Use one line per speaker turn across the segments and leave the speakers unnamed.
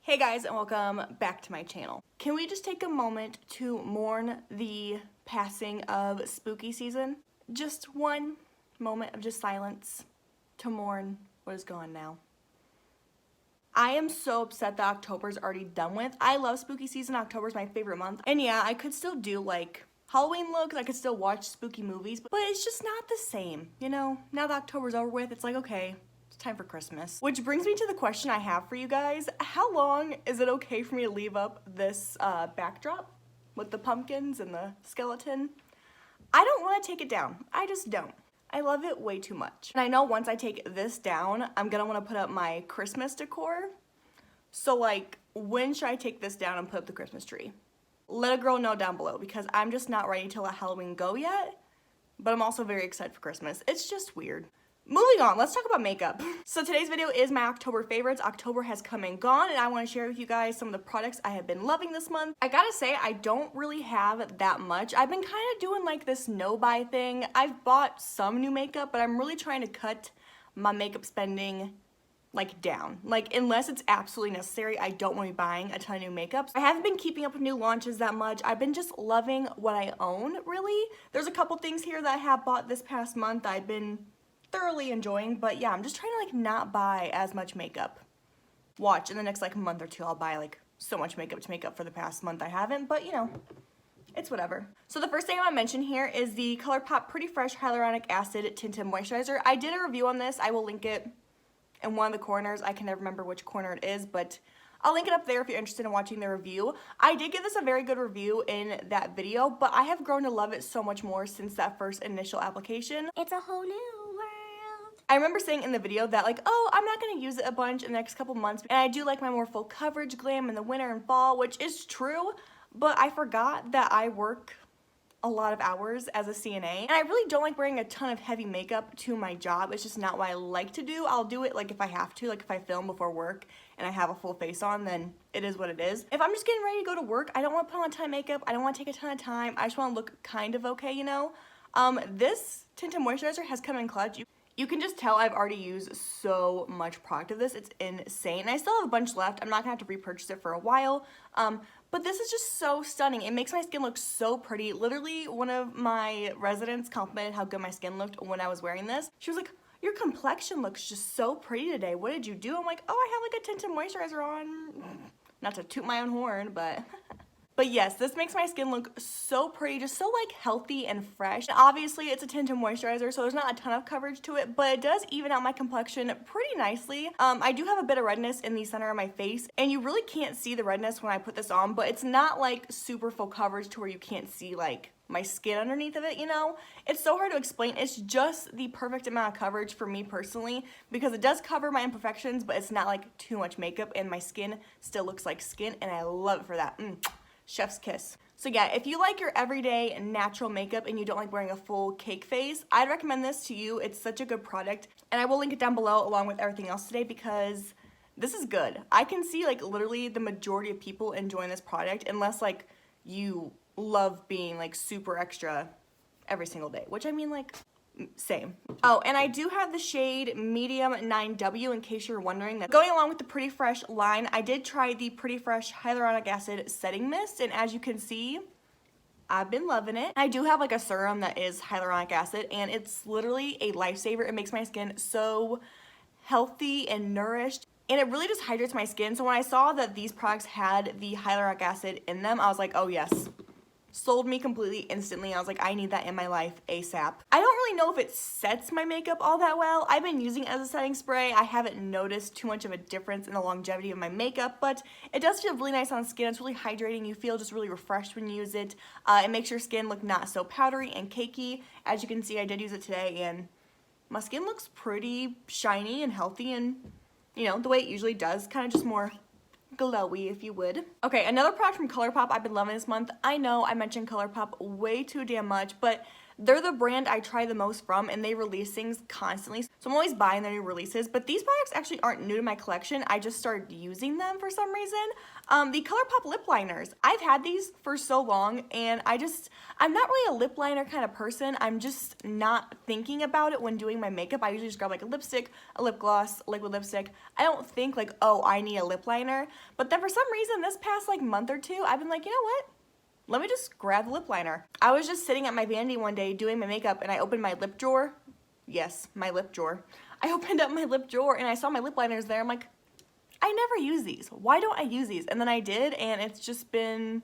Hey guys, and welcome back to my channel. Can we just take a moment to mourn the passing of spooky season? Just one moment of just silence to mourn what is gone now. I am so upset that October's already done with. I love spooky season. October's my favorite month. And yeah, I could still do like Halloween looks, I could still watch spooky movies, but it's just not the same, you know? Now that October's over with, it's like, okay, it's time for Christmas. Which brings me to the question I have for you guys. How long is it okay for me to leave up this backdrop with the pumpkins and the skeleton? I don't want to take it down. I just don't. I love it way too much. And I know once I take this down, I'm gonna want to put up my Christmas decor. So like, when should I take this down and put up the Christmas tree? Let a girl know down below, because I'm just not ready to let Halloween go yet, but I'm also very excited for Christmas. It's just weird. Moving on, let's talk about makeup. So today's video is my October favorites. October has come and gone, and I want to share with you guys some of the products I have been loving this month. I gotta say, I don't really have that much. I've been kind of doing like this no-buy thing. I've bought some new makeup, but I'm really trying to cut my makeup spending like down. Like, unless it's absolutely necessary, I don't want to be buying a ton of new makeup. I haven't been keeping up with new launches that much. I've been just loving what I own, really. There's a couple things here that I have bought this past month I've been thoroughly enjoying, but yeah, I'm just trying to like not buy as much makeup. Watch, in the next like month or two, I'll buy like so much makeup to make up for the past month I haven't, but you know, it's whatever. So the first thing I want to mention here is the ColourPop Pretty Fresh Hyaluronic Acid Tinted Moisturizer. I did a review on this. I will link it in one of the corners. I can never remember which corner it is, but I'll link it up there if you're interested in watching the review. I did give this a very good review in that video, but I have grown to love it so much more since that first initial application. It's a whole new world. I remember saying in the video that like, oh, I'm not gonna use it a bunch in the next couple months, and I do like my more full coverage glam in the winter and fall, which is true, but I forgot that I work a lot of hours as a CNA, and I really don't like wearing a ton of heavy makeup to my job. It's just not what I like to do. I'll do it like if I have to, like if I film before work and I have a full face on, then it is what it is. If I'm just getting ready to go to work, I don't want to put on a ton of makeup. I don't want to take a ton of time. I just want to look kind of okay, you know? This tinted moisturizer has come in clutch. You can just tell I've already used so much product of this. It's insane. And I still have a bunch left. I'm not gonna have to repurchase it for a while. But this is just so stunning. It makes my skin look so pretty. Literally, one of my residents complimented how good my skin looked when I was wearing this. She was like, your complexion looks just so pretty today. What did you do? I'm like, oh, I have like a tinted moisturizer on. Not to toot my own horn, but... But yes, this makes my skin look so pretty, just so like healthy and fresh. And obviously it's a tinted moisturizer, so there's not a ton of coverage to it, but it does even out my complexion pretty nicely. I do have a bit of redness in the center of my face, and you really can't see the redness when I put this on, but it's not like super full coverage to where you can't see like my skin underneath of it, you know? It's so hard to explain. It's just the perfect amount of coverage for me personally, because it does cover my imperfections, but it's not like too much makeup, and my skin still looks like skin, and I love it for that. Chef's kiss. So yeah, if you like your everyday natural makeup and you don't like wearing a full cake face, I'd recommend this to you. It's such a good product, and I will link it down below along with everything else today, because this is good. I can see like literally the majority of people enjoying this product, unless like you love being like super extra every single day, which I mean like same. Oh, and I do have the shade Medium 9W in case you're wondering. That going along with the Pretty Fresh line, I did try the Pretty Fresh Hyaluronic Acid Setting Mist, and as you can see, I've been loving it. I do have like a serum that is hyaluronic acid, and it's literally a lifesaver. It makes my skin so healthy and nourished, and it really just hydrates my skin. So when I saw that these products had the hyaluronic acid in them, I was like, oh yes. Sold me completely instantly. I was like, I need that in my life ASAP. I don't really know if it sets my makeup all that well. I've been using it as a setting spray. I haven't noticed too much of a difference in the longevity of my makeup, but it does feel really nice on skin. It's really hydrating. You feel just really refreshed when you use it. It makes your skin look not so powdery and cakey. As you can see, I did use it today, and my skin looks pretty shiny and healthy, and you know, the way it usually does, kind of just more glowy, if you would. Okay, another product from ColourPop I've been loving this month. I know I mentioned ColourPop way too damn much, but They're the brand I try the most from, and they release things constantly, so I'm always buying their new releases. But these products actually aren't new to my collection. I just started using them for some reason. The ColourPop lip liners. I've had these for so long, and I'm not really a lip liner kind of person. I'm just not thinking about it when doing my makeup. I usually just grab like a lipstick, a lip gloss, liquid lipstick. I don't think like, oh, I need a lip liner. But then for some reason, this past like month or two, I've been like, you know what? Let me just grab the lip liner. I was just sitting at my vanity one day doing my makeup, and I opened my lip drawer. Yes, my lip drawer. I opened up my lip drawer and I saw my lip liners there. I'm like, I never use these. Why don't I use these? And then I did, and it's just been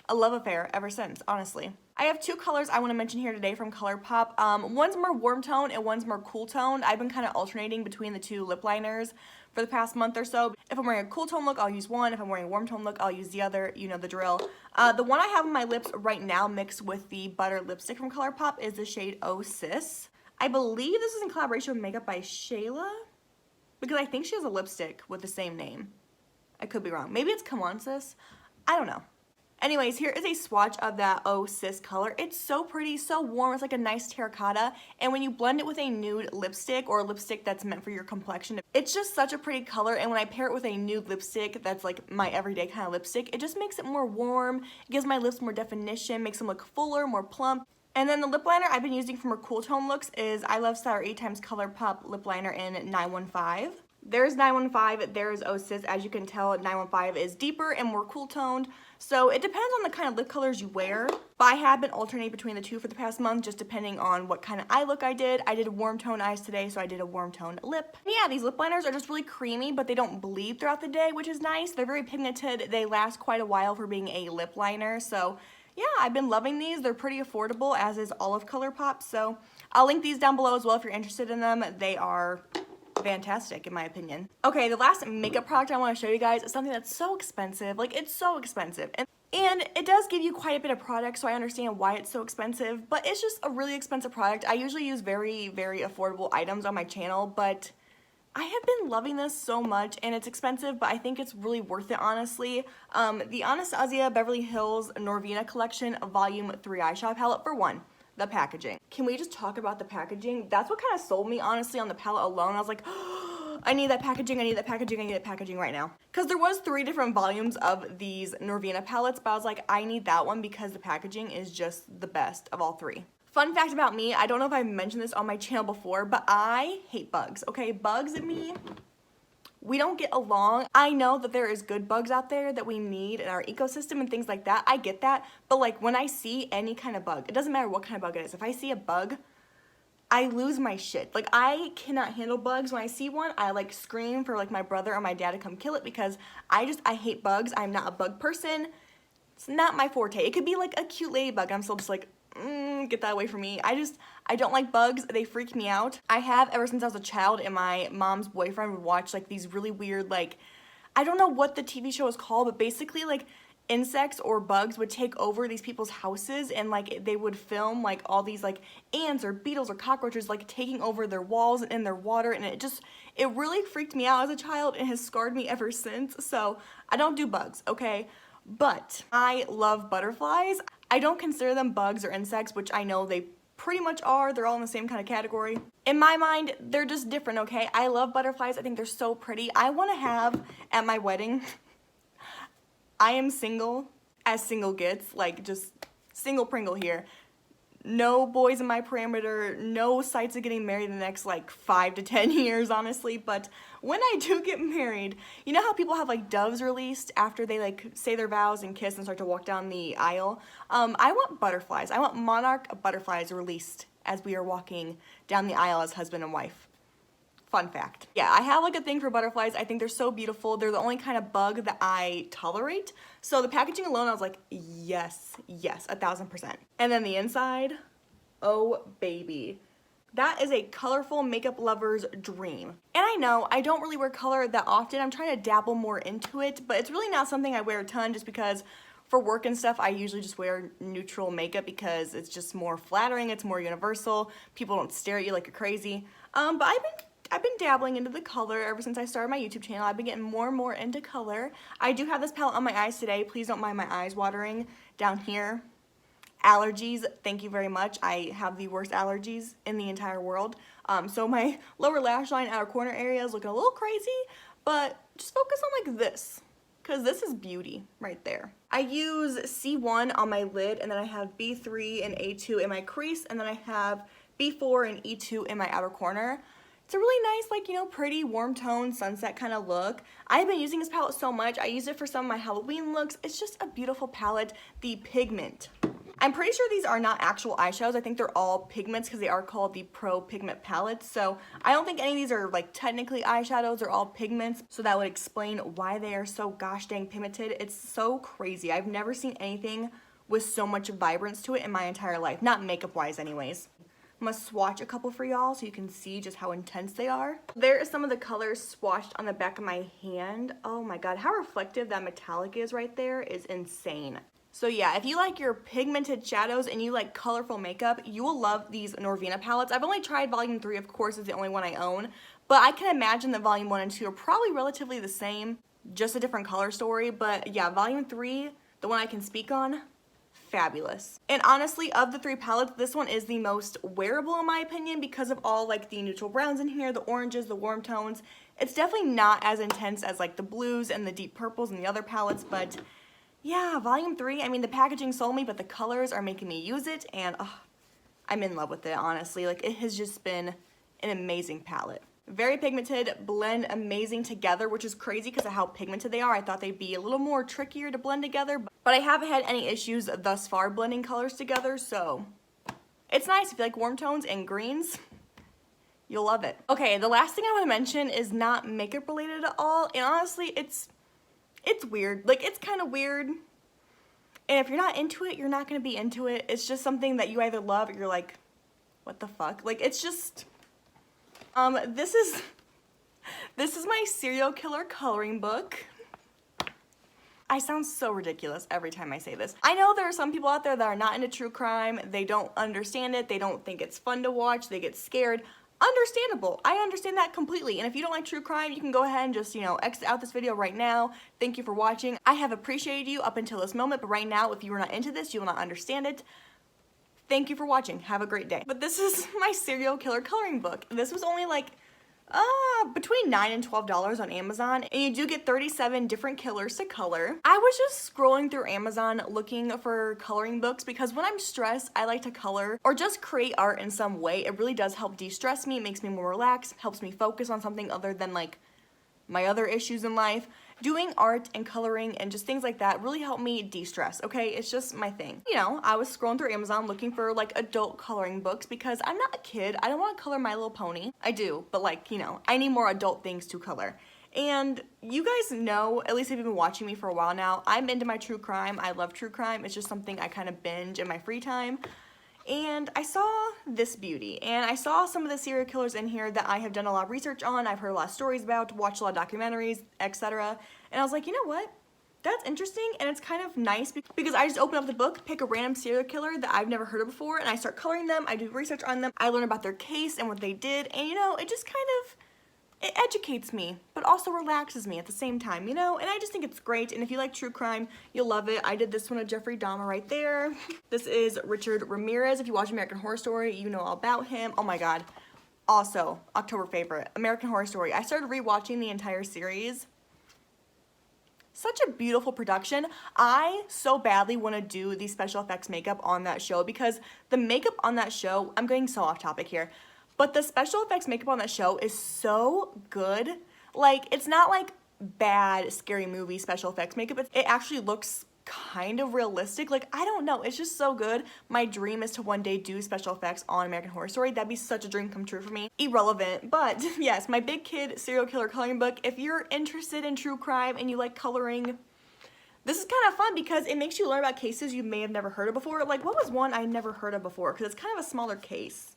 a love affair ever since, honestly. I have two colors I want to mention here today from ColourPop. One's more warm tone and one's more cool tone. I've been kind of alternating between the two lip liners for the past month or so. If I'm wearing a cool tone look, I'll use one. If I'm wearing a warm tone look, I'll use the other. You know the drill. The one I have on my lips right now mixed with the butter lipstick from ColourPop is the shade Oh Sis. I believe this is in collaboration with Makeup by Shayla, because I think she has a lipstick with the same name. I could be wrong. Maybe it's Come On Sis. I don't know. Anyways, here is a swatch of that Oh Sis color. It's so pretty, so warm. It's like a nice terracotta. And when you blend it with a nude lipstick or a lipstick that's meant for your complexion, it's just such a pretty color. And when I pair it with a nude lipstick that's like my everyday kind of lipstick, it just makes it more warm. It gives my lips more definition, makes them look fuller, more plump. And then the lip liner I've been using for more cool tone looks is I Love Sour 8 Times ColourPop lip liner in 915. There's 915, there's Oh Sis. As you can tell, 915 is deeper and more cool toned. So it depends on the kind of lip colors you wear. But I have been alternating between the two for the past month, just depending on what kind of eye look I did. I did warm tone eyes today, so I did a warm tone lip. Yeah, these lip liners are just really creamy, but they don't bleed throughout the day, which is nice. They're very pigmented. They last quite a while for being a lip liner. So yeah, I've been loving these. They're pretty affordable, as is all of ColourPop. So I'll link these down below as well if you're interested in them. They are fantastic in my opinion. Okay, the last makeup product I want to show you guys is something that's so expensive. Like, it's so expensive. And it does give you quite a bit of product, so I understand why it's so expensive, but it's just a really expensive product. I usually use very, very affordable items on my channel, but I have been loving this so much, and it's expensive, but I think it's really worth it, honestly. The Anastasia Beverly Hills Norvina Collection Volume 3 Eyeshadow Palette. For one, the packaging. Can we just talk about the packaging? That's what kind of sold me, honestly, on the palette alone. I was like, oh, I need that packaging, I need that packaging, I need that packaging right now. Because there was 3 different volumes of these Norvina palettes, but I was like, I need that one because the packaging is just the best of all 3. Fun fact about me, I don't know if I've mentioned this on my channel before, but I hate bugs, okay? Bugs and me, we don't get along. I know that there is good bugs out there that we need in our ecosystem and things like that. I get that. But like, when I see any kind of bug, it doesn't matter what kind of bug it is. If I see a bug, I lose my shit. Like, I cannot handle bugs. When I see one, I like scream for like my brother or my dad to come kill it because I hate bugs. I'm not a bug person. It's not my forte. It could be like a cute ladybug. I'm still just like, get that away from me. I don't like bugs. They freak me out. I have ever since I was a child, and my mom's boyfriend would watch like these really weird, like, I don't know what the TV show is called, but basically like insects or bugs would take over these people's houses, and like they would film like all these like ants or beetles or cockroaches like taking over their walls and in their water, and it really freaked me out as a child and has scarred me ever since. So I don't do bugs, okay? But I love butterflies. I don't consider them bugs or insects, which I know they pretty much are. They're all in the same kind of category. In my mind, they're just different, okay? I love butterflies. I think they're so pretty. I want to have at my wedding, I am single as single gets, like just single Pringle here. No boys in my parameter, no sights of getting married in the next like 5 to 10 years, honestly. But when I do get married, you know how people have like doves released after they like say their vows and kiss and start to walk down the aisle? I want butterflies. I want monarch butterflies released as we are walking down the aisle as husband and wife. Fun fact. Yeah, I have like a thing for butterflies. I think they're so beautiful. They're the only kind of bug that I tolerate. So the packaging alone, I was like, yes, 1000%. And then the inside, oh baby. That is a colorful makeup lover's dream. And I know I don't really wear color that often. I'm trying to dabble more into it, but it's really not something I wear a ton just because for work and stuff, I usually just wear neutral makeup because it's just more flattering, it's more universal. People don't stare at you like you're crazy. But I've been dabbling into the color ever since I started my YouTube channel. I've been getting more and more into color. I do have this palette on my eyes today. Please don't mind my eyes watering down here. Allergies, thank you very much. I have the worst allergies in the entire world. So my lower lash line, outer corner area is looking a little crazy, but just focus on like this, because this is beauty right there. I use C1 on my lid, and then I have B3 and A2 in my crease, and then I have B4 and E2 in my outer corner. It's a really nice, like, you know, pretty warm tone sunset kind of look. I've been using this palette so much. I use it for some of my Halloween looks. It's just a beautiful palette. The pigment. I'm pretty sure these are not actual eyeshadows. I think they're all pigments because they are called the Pro Pigment Palettes. So I don't think any of these are like technically eyeshadows. They're all pigments. So that would explain why they are so gosh dang pigmented. It's so crazy. I've never seen anything with so much vibrance to it in my entire life. Not makeup wise anyways. I'm gonna swatch a couple for y'all so you can see just how intense they are. There is some of the colors swatched on the back of my hand. Oh my god, how reflective that metallic is right there is insane. So yeah, if you like your pigmented shadows and you like colorful makeup, you will love these Norvina palettes. I've only tried volume 3, of course, is the only one I own, but I can imagine that volume 1 and 2 are probably relatively the same, just a different color story. But yeah, volume 3, the one I can speak on, fabulous. And honestly, of the 3 palettes, this one is the most wearable in my opinion because of all like the neutral browns in here, the oranges, the warm tones. It's definitely not as intense as like the blues and the deep purples and the other palettes, but yeah, volume 3, I mean, the packaging sold me, but the colors are making me use it, and I'm in love with it, honestly. Like, it has just been an amazing palette. Very pigmented, blend amazing together, which is crazy because of how pigmented they are. I thought they'd be a little more trickier to blend together, but I haven't had any issues thus far blending colors together, so it's nice. If you like warm tones and greens, you'll love it. Okay, the last thing I want to mention is not makeup related at all, and honestly, it's weird. Like, it's kind of weird. And if you're not into it, you're not going to be into it. It's just something that you either love or you're like, what the fuck? Like, it's just, this is my serial killer coloring book. I sound so ridiculous every time I say this. I know there are some people out there that are not into true crime. They don't understand it. They don't think it's fun to watch. They get scared. Understandable. I understand that completely. And if you don't like true crime, you can go ahead and just, you know, exit out this video right now. Thank you for watching. I have appreciated you up until this moment, but right now, if you are not into this, you will not understand it. Thank you for watching. Have a great day. But this is my serial killer coloring book. This was only like between $9 and $12 on Amazon, and you do get 37 different killers to color. I was just scrolling through Amazon looking for coloring books because when I'm stressed, I like to color or just create art in some way. It really does help de-stress me. It makes me more relaxed, helps me focus on something other than like my other issues in life. Doing art and coloring and just things like that really help me de-stress, okay? It's just my thing. You know, I was scrolling through Amazon looking for like adult coloring books because I'm not a kid. I don't want to color My Little Pony. I do, but like, you know, I need more adult things to color. And you guys know, at least if you've been watching me for a while now, I'm into my true crime. I love true crime. It's just something I kind of binge in my free time. And I saw this beauty, and I saw some of the serial killers in here that I have done a lot of research on, I've heard a lot of stories about, watched a lot of documentaries, etc. And I was like, you know what? That's interesting, and it's kind of nice because I just open up the book, pick a random serial killer that I've never heard of before, and I start coloring them, I do research on them, I learn about their case and what they did, and you know, it just kind of, it educates me, but also relaxes me at the same time, you know? And I just think it's great, and if you like true crime, you'll love it. I did this one with Jeffrey Dahmer right there. This is Richard Ramirez. If you watch American Horror Story, you know all about him. Oh my god. Also, October favorite, American Horror Story. I started rewatching the entire series. Such a beautiful production. I so badly want to do the special effects makeup on that show because the makeup on that show, I'm getting so off topic here, but the special effects makeup on that show is so good. Like, it's not like bad scary movie special effects makeup. It actually looks kind of realistic. Like, I don't know. It's just so good. My dream is to one day do special effects on American Horror Story. That'd be such a dream come true for me. Irrelevant, but yes, my big kid serial killer coloring book. If you're interested in true crime and you like coloring, this is kind of fun because it makes you learn about cases you may have never heard of before. Like, what was one I never heard of before? Because it's kind of a smaller case.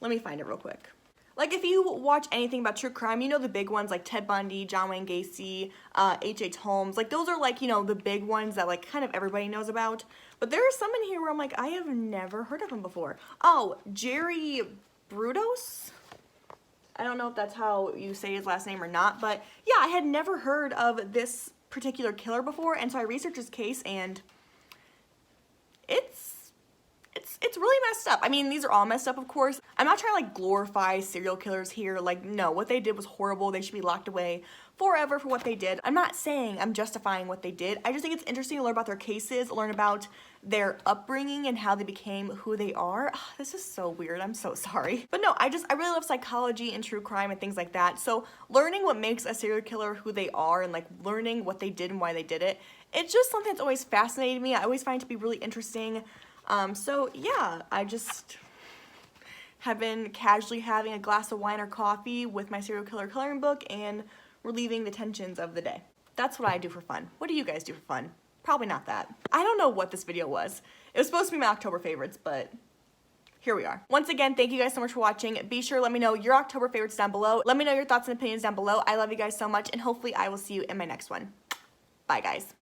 Let me find it real quick. Like, if you watch anything about true crime, you know the big ones like Ted Bundy, John Wayne Gacy, H.H. Holmes. Like, those are like, you know, the big ones that like kind of everybody knows about. But there are some in here where I'm like, I have never heard of him before. Oh, Jerry Brudos? I don't know if that's how you say his last name or not. But yeah, I had never heard of this particular killer before. And so I researched his case, and it's it's really messed up. I mean, these are all messed up, of course. I'm not trying to like glorify serial killers here. Like, no, what they did was horrible. They should be locked away forever for what they did. I'm not saying I'm justifying what they did. I just think it's interesting to learn about their cases, learn about their upbringing and how they became who they are. Ugh, this is so weird. I'm so sorry. But no, I really love psychology and true crime and things like that. So learning what makes a serial killer who they are and like learning what they did and why they did it, it's just something that's always fascinated me. I always find it to be really interesting. So yeah, I just have been casually having a glass of wine or coffee with my serial killer coloring book and relieving the tensions of the day. That's what I do for fun. What do you guys do for fun? Probably not that. I don't know what this video was. It was supposed to be my October favorites, but here we are. Once again, thank you guys so much for watching. Be sure to let me know your October favorites down below. Let me know your thoughts and opinions down below. I love you guys so much, and hopefully I will see you in my next one. Bye, guys.